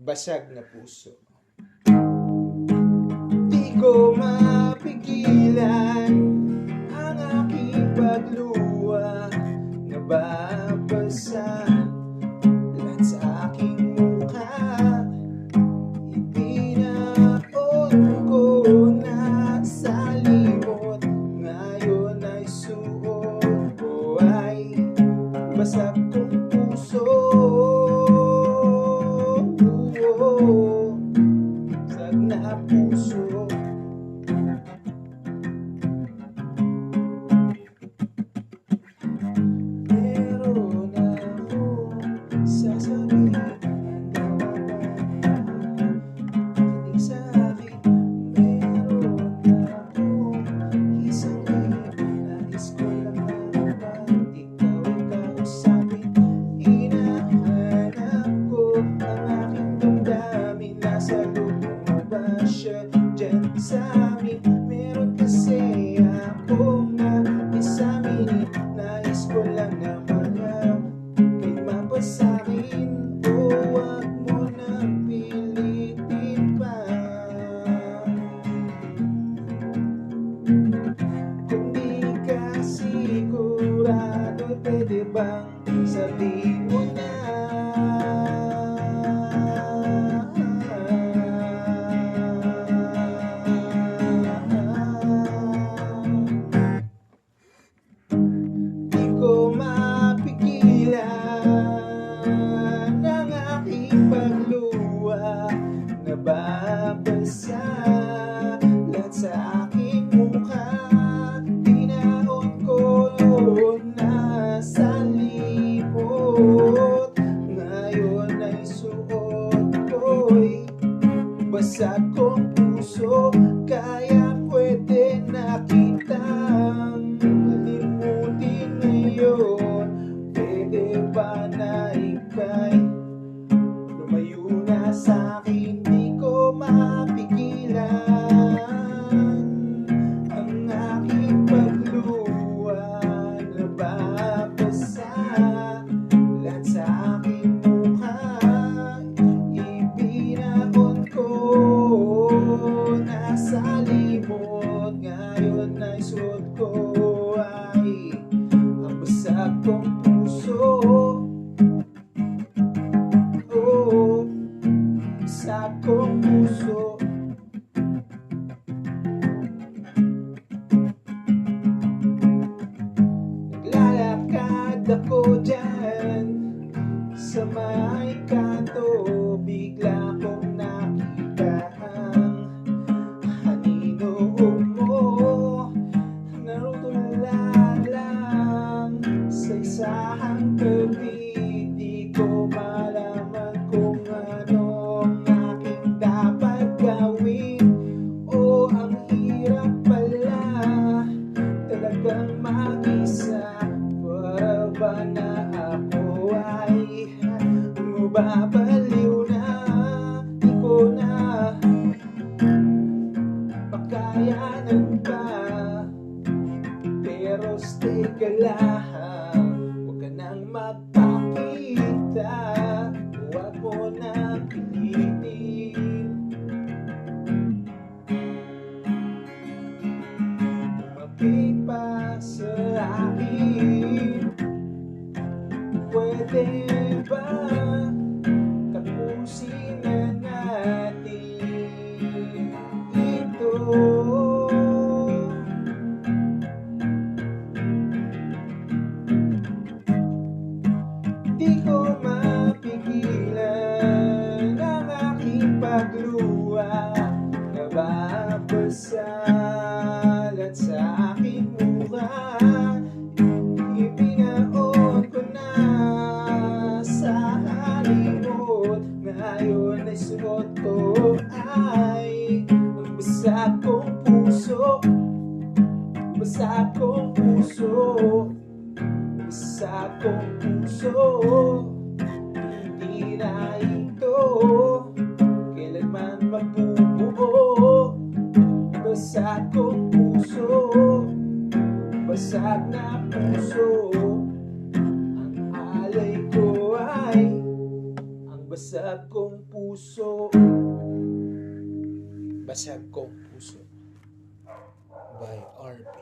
Basag na puso. Di ko mapigilan ang aking pagluha, nababasa lahat sa aking mukha. Ibinaon ko na sa limot, ngayon ay suot ko ay basag kong puso. Basag na puso. Meron akong sasabihin na makinig sa akin. Meron akong isang nais ko lang malaman, ikaw ay kausapin. Hinahanap ko ang aking damdamin, nasa loob mo ba siya dyan sa amin? Meron kasi akong naisamin, nais ko lang naman kay mapasakin. O wag mo nang pilitin pa, kung di ka sigurado, pwede bang sabihin mo na? Di ko mapigilan ang aking pagluha, nababasa lahat sa aking mukha. Tinaon ko na sa limot, ngayon ay suot ko'y basag kong puso. Kaya pwede na kitang limutin ngayon, pwede ba na ika'y lumayo na sa'kin? Di ko mapigilan ang aking pagluha, nababasa lahat sa aking mukha. Ibinaon ko na sa limot, ngayon ay suot ko ay ang basag kong puso. Oh, basag kong puso. Naglalakad ako dyan sa may kanto, bigla kong nakita ang anino mo, narutula lang sa isang tabi. Di ko malaman kung ano ang aking dapat gawin. O ang hirap pala talagang mag-isa, para ba na ako ay mababaliw na? Di ko na makayanan pa, pero stay ka lang, huwag ka nang magpakita, huwag mo nang pilitin. Lumapit pa sa akin, pwede ba tapusin na natin ito? Di ko mapigilan ang aking pagluha, nababasa lahat sa aking mukha. Ibinaon ko na sa limot, ngayon ay suot ko ay ang basag kong puso. Basag kong puso. Basag kong puso. Hindi na ito kailanman mabubuo. Basag kong puso. Basag na puso. Ang alay ko ay ang Basag kong puso. Basag kong puso by RP.